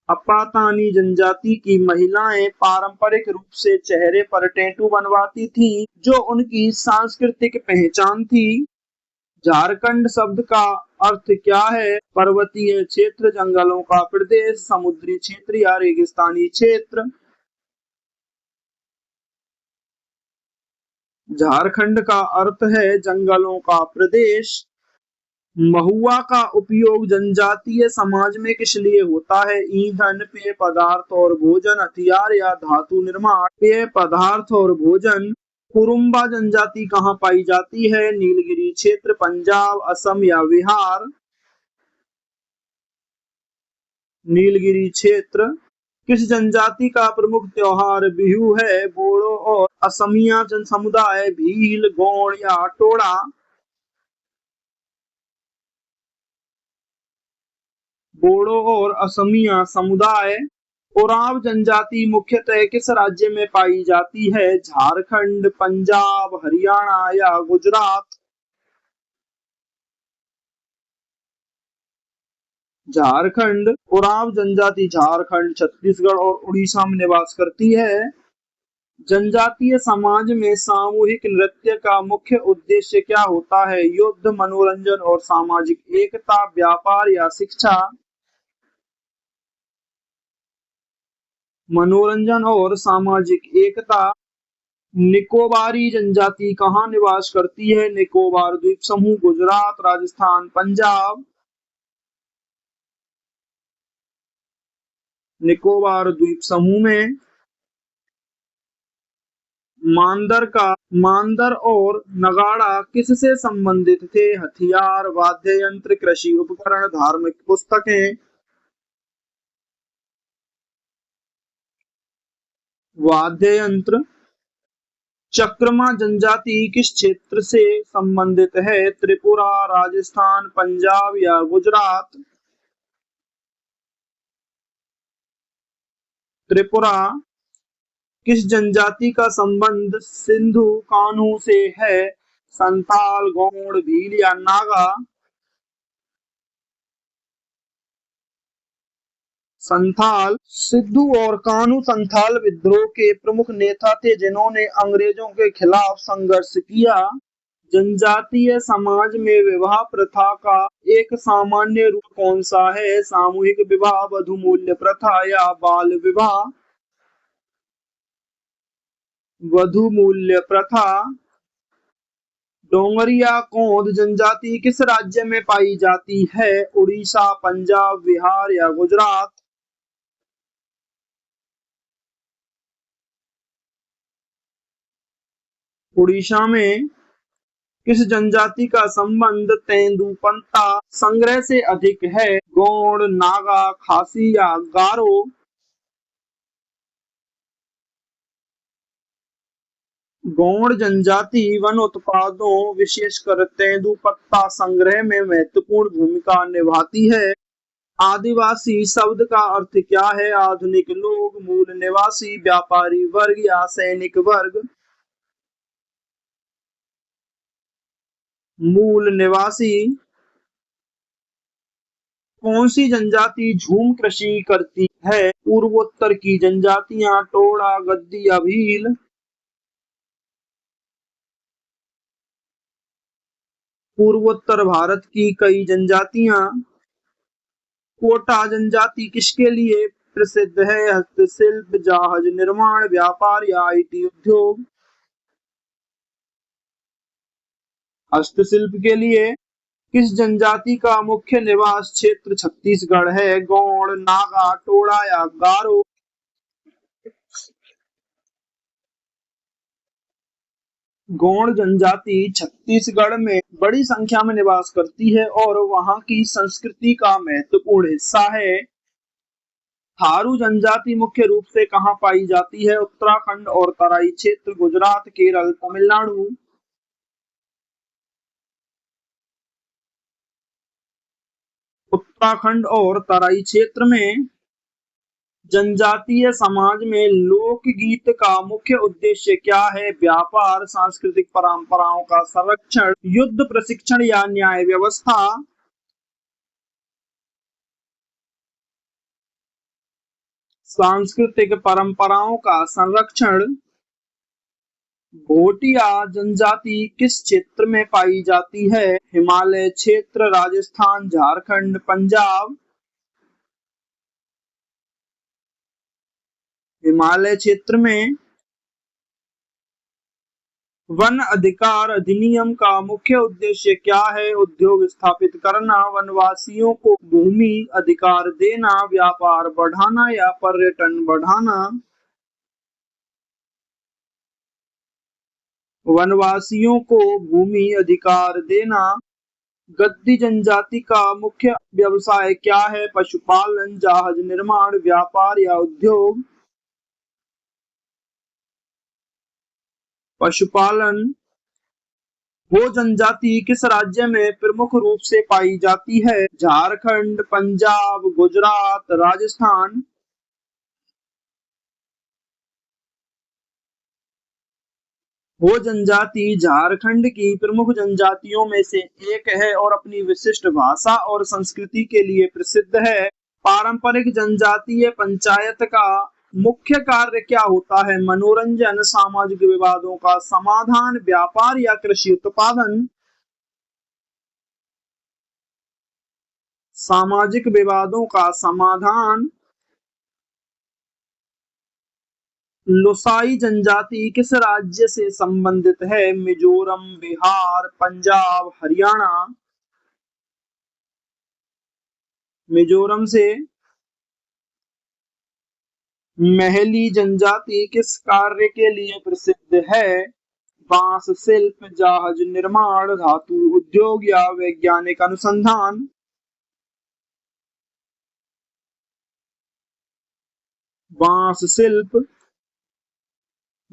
अपातानी जनजाति की महिलाएं पारंपरिक रूप से चेहरे पर टैटू बनवाती थीं, जो उनकी सांस्कृतिक पहचान थी। झारखंड शब्द का अर्थ क्या है? पर्वतीय क्षेत्र, जंगलों का प्रदेश, समुद्री क्षेत्र या रेगिस्तानी क्षेत्र? झारखंड का अर्थ है जंगलों का प्रदेश। महुआ का उपयोग जनजातीय समाज में किस लिए होता है? ईंधन, पेय पदार्थ और भोजन, हथियार या धातु निर्माण? पेय पदार्थ और भोजन। कुरुम्बा जनजाति कहाँ पाई जाती है? नीलगिरी क्षेत्र, पंजाब, असम या बिहार? नीलगिरी क्षेत्र। किस जनजाति का प्रमुख त्योहार बिहू है? बोडो और असमिया जन समुदाय, भील, गौड़ या टोडा? बोडो और असमिया समुदाय। ओराव जनजाति मुख्यतः किस राज्य में पाई जाती है? झारखंड, पंजाब, हरियाणा या गुजरात? झारखंड। ओराव जनजाति झारखंड, छत्तीसगढ़ और उड़ीसा में निवास करती है। जनजातीय समाज में सामूहिक नृत्य का मुख्य उद्देश्य क्या होता है? युद्ध, मनोरंजन और सामाजिक एकता, व्यापार या शिक्षा? मनोरंजन और सामाजिक एकता। निकोबारी जनजाति कहाँ निवास करती है? निकोबार द्वीप समूह, गुजरात, राजस्थान, पंजाब? निकोबार द्वीप समूह में मांदर और नगाड़ा किससे संबंधित थे? हथियार, वाद्य यंत्र, कृषि उपकरण, धार्मिक पुस्तकें। वाद्य यंत्र। चकमा जनजाति किस क्षेत्र से संबंधित है? त्रिपुरा, राजस्थान, पंजाब या गुजरात? त्रिपुरा। किस जनजाति का संबंध सिंधु कान्हू से है? संथाल, गोंड, भील या नागा? संथाल। सिद्धू और कान्हू संथाल विद्रोह के प्रमुख नेता थे जिन्होंने अंग्रेजों के खिलाफ संघर्ष किया। जनजातीय समाज में विवाह प्रथा का एक सामान्य रूप कौन सा है? सामूहिक विवाह, वधूमूल्य प्रथा या बाल विवाह? वधूमूल्य प्रथा। डोंगरिया गोंड जनजाति किस राज्य में पाई जाती है? उड़ीसा, पंजाब, बिहार या गुजरात? उड़ीसा में। किस जनजाति का संबंध तेंदुपंता संग्रह से अधिक है? गोंड, नागा, खासी या गारो? गौड़ जनजाति वन उत्पादों विशेषकर तेंदुपत्ता संग्रह में महत्वपूर्ण भूमिका निभाती है। आदिवासी शब्द का अर्थ क्या है? आधुनिक लोग, मूल निवासी, व्यापारी वर्ग या सैनिक वर्ग? मूल निवासी। कौन सी जनजाति झूम कृषि करती है? पूर्वोत्तर की जनजातियां टोडा, गद्दी या भील? पूर्वोत्तर भारत की कई जनजातियां। कोटा जनजाति किसके लिए प्रसिद्ध है? हस्तशिल्प, जहाज निर्माण, व्यापार या आईटी उद्योग? हस्तशिल्प के लिए। किस जनजाति का मुख्य निवास क्षेत्र छत्तीसगढ़ है? गौड़, नागा, टोडा या गारो? गौड़ जनजाति छत्तीसगढ़ में बड़ी संख्या में निवास करती है और वहां की संस्कृति का महत्वपूर्ण हिस्सा है। थारू जनजाति मुख्य रूप से कहाँ पाई जाती है? उत्तराखंड और तराई क्षेत्र, गुजरात, केरल, तमिलनाडु? उत्तराखंड और तराई क्षेत्र में। जनजातीय समाज में लोकगीत का मुख्य उद्देश्य क्या है? व्यापार, सांस्कृतिक परंपराओं का संरक्षण, युद्ध प्रशिक्षण या न्याय व्यवस्था? सांस्कृतिक परंपराओं का संरक्षण। भोटिया जनजाति किस क्षेत्र में पाई जाती है? हिमालय क्षेत्र, राजस्थान, झारखंड, पंजाब? हिमालय क्षेत्र में। वन अधिकार अधिनियम का मुख्य उद्देश्य क्या है? उद्योग स्थापित करना, वनवासियों को भूमि अधिकार देना, व्यापार बढ़ाना या पर्यटन बढ़ाना? वनवासियों को भूमि अधिकार देना। गद्दी जनजाति का मुख्य व्यवसाय क्या है? पशुपालन, जहाज निर्माण, व्यापार या उद्योग? पशुपालन। वो जनजाति किस राज्य में प्रमुख रूप से पाई जाती है? झारखंड, पंजाब, गुजरात, राजस्थान? वो जनजाति झारखंड की प्रमुख जनजातियों में से एक है और अपनी विशिष्ट भाषा और संस्कृति के लिए प्रसिद्ध है। पारंपरिक जनजातीय पंचायत का मुख्य कार्य क्या होता है? मनोरंजन, सामाजिक विवादों का समाधान, व्यापार या कृषि उत्पादन? सामाजिक विवादों का समाधान। लोसाई जनजाति किस राज्य से संबंधित है? मिजोरम, बिहार, पंजाब, हरियाणा? मिजोरम से। महली जनजाति किस कार्य के लिए प्रसिद्ध है? बांस शिल्प, जहाज निर्माण, धातु उद्योग या वैज्ञानिक अनुसंधान? बांस शिल्प।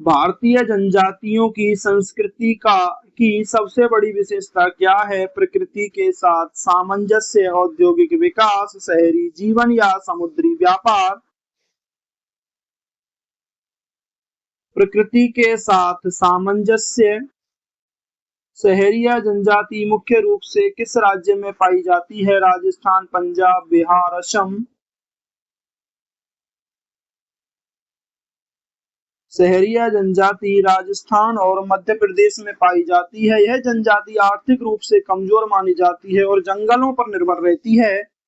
भारतीय जनजातियों की संस्कृति का की सबसे बड़ी विशेषता क्या है? प्रकृति के साथ सामंजस्य, औद्योगिक विकास, शहरी जीवन या समुद्री व्यापार? प्रकृति के साथ सामंजस्य। सहरिया जनजाति मुख्य रूप से किस राज्य में पाई जाती है? राजस्थान, पंजाब, बिहार, असम? सहरिया जनजाति राजस्थान और मध्य प्रदेश में पाई जाती है। यह जनजाति आर्थिक रूप से कमजोर मानी जाती है और जंगलों पर निर्भर रहती है।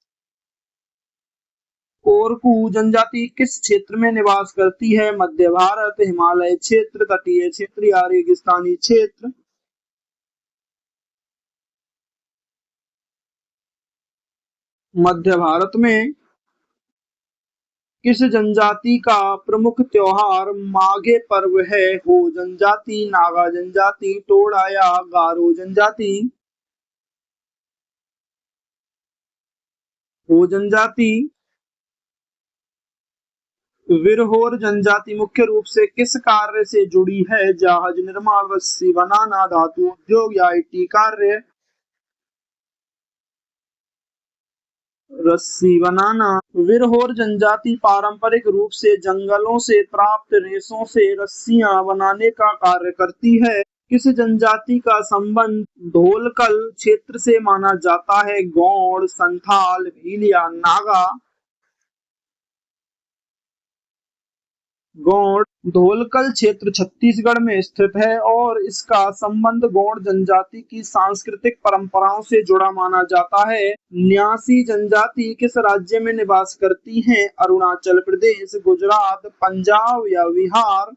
कोरकू जनजाति किस क्षेत्र में निवास करती है? मध्य भारत, हिमालय क्षेत्र, तटीय क्षेत्र या रेगिस्तानी क्षेत्र? मध्य भारत में। किस जनजाति का प्रमुख त्योहार माघे पर्व है? हो जनजाति, नागा जनजाति, टोडा या गारो जनजाति? हो जनजाति। विरहोर जनजाति मुख्य रूप से किस कार्य से जुड़ी है? जहाज निर्माण, रस्सी बनाना, धातु उद्योग या आईटी कार्य? रस्सी बनाना। विरहोर जनजाति पारंपरिक रूप से जंगलों से प्राप्त रेशों से रस्सियां बनाने का कार्य करती है। किस जनजाति का संबंध ढोलकल क्षेत्र से माना जाता है? गौड़, संथाल, भील या नागा? गौड़। ढोलकल क्षेत्र छत्तीसगढ़ में स्थित है और इसका संबंध गौड़ जनजाति की सांस्कृतिक परंपराओं से जुड़ा माना जाता है। न्यासी जनजाति किस राज्य में निवास करती है? अरुणाचल प्रदेश, गुजरात, पंजाब या बिहार?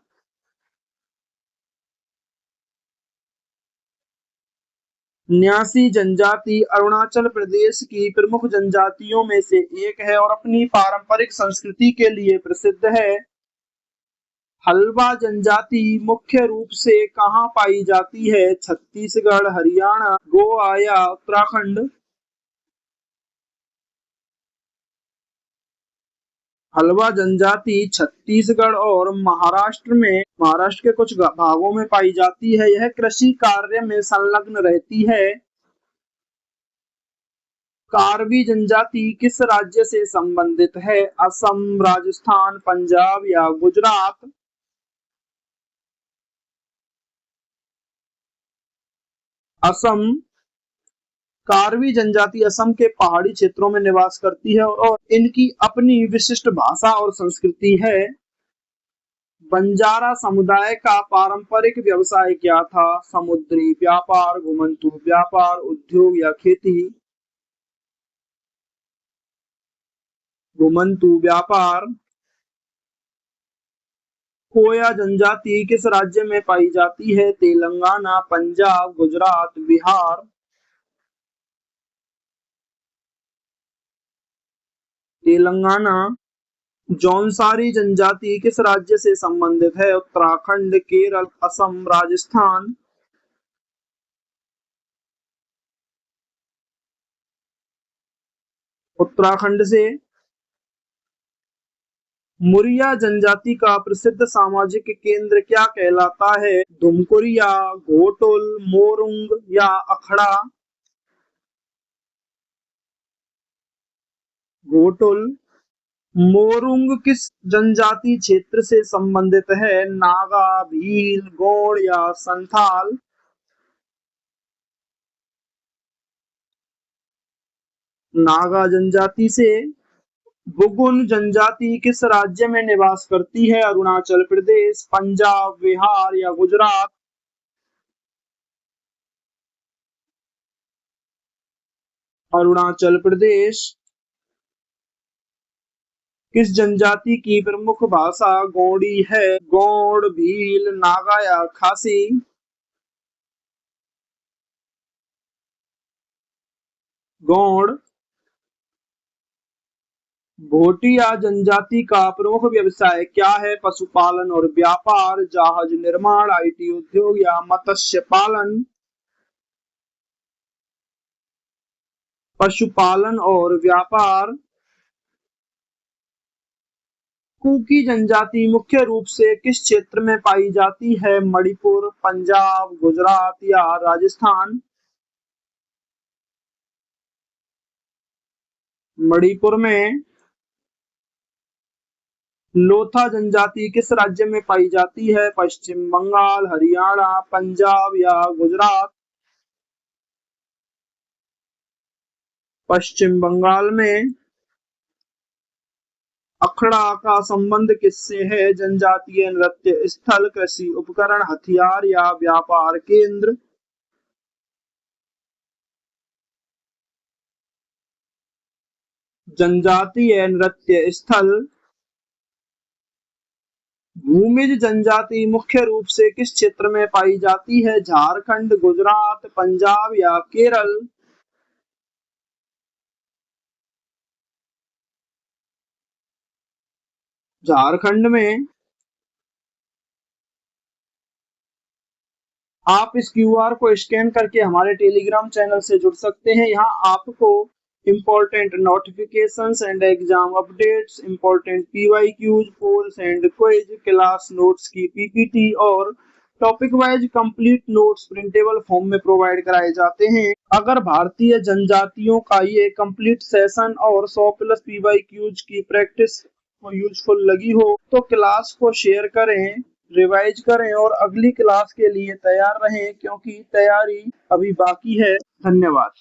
न्यासी जनजाति अरुणाचल प्रदेश की प्रमुख जनजातियों में से एक है और अपनी पारंपरिक संस्कृति के लिए प्रसिद्ध है। हल्बा जनजाति मुख्य रूप से कहाँ पाई जाती है? छत्तीसगढ़, हरियाणा, गोवा या उत्तराखंड? हल्बा जनजाति छत्तीसगढ़ और महाराष्ट्र के कुछ भागों में पाई जाती है। यह कृषि कार्य में संलग्न रहती है। कार्बी जनजाति किस राज्य से संबंधित है? असम, राजस्थान, पंजाब या गुजरात? असम। कार्बी जनजाति असम के पहाड़ी क्षेत्रों में निवास करती है और इनकी अपनी विशिष्ट भाषा और संस्कृति है। बंजारा समुदाय का पारंपरिक व्यवसाय क्या था? समुद्री व्यापार, घुमंतू व्यापार, उद्योग या खेती? घुमंतू व्यापार। कोया जनजाति किस राज्य में पाई जाती है? तेलंगाना, पंजाब, गुजरात, बिहार? तेलंगाना। जौनसारी जनजाति किस राज्य से संबंधित है? उत्तराखंड, केरल, असम, राजस्थान? उत्तराखंड से। मुरिया जनजाति का प्रसिद्ध सामाजिक केंद्र क्या कहलाता है? धुमकुरिया, घोटुल, मोरुंग या अखड़ा? घोटुल। मोरुंग किस जनजाति क्षेत्र से संबंधित है? नागा, भील, गौड़ या संथाल? नागा जनजाति से। बुगुन जनजाति किस राज्य में निवास करती है? अरुणाचल प्रदेश, पंजाब, बिहार या गुजरात? अरुणाचल प्रदेश। किस जनजाति की प्रमुख भाषा गौड़ी है? गौड़, भील, नागा या खासी? गौड़। भोटिया जनजाति का प्रमुख व्यवसाय क्या है? पशुपालन और व्यापार, जहाज निर्माण, आईटी उद्योग या मत्स्य पालन? पशुपालन और व्यापार। कुकी जनजाति मुख्य रूप से किस क्षेत्र में पाई जाती है? मणिपुर, पंजाब, गुजरात या राजस्थान? मणिपुर में। लोथा जनजाति किस राज्य में पाई जाती है? पश्चिम बंगाल, हरियाणा, पंजाब या गुजरात? पश्चिम बंगाल में। अखड़ा का संबंध किससे है? जनजातीय नृत्य स्थल, कृषि उपकरण, हथियार या व्यापार केंद्र? जनजातीय नृत्य स्थल। भूमिज जनजाति मुख्य रूप से किस क्षेत्र में पाई जाती है? झारखंड, गुजरात, पंजाब या केरल? झारखंड में। आप इस क्यूआर को स्कैन करके हमारे टेलीग्राम चैनल से जुड़ सकते हैं। यहाँ आपको important notifications and exam updates, important PYQs, polls and quiz, class notes की पीपीटी और topic wise complete notes printable form में प्रोवाइड कराए जाते हैं। अगर भारतीय जनजातियों का ये कंप्लीट सेशन और 100 प्लस पीवाईक्यूज की प्रैक्टिस यूजफुल लगी हो तो क्लास को शेयर करें, रिवाइज करें और अगली क्लास के लिए तैयार रहें, क्योंकि तैयारी अभी बाकी है। धन्यवाद।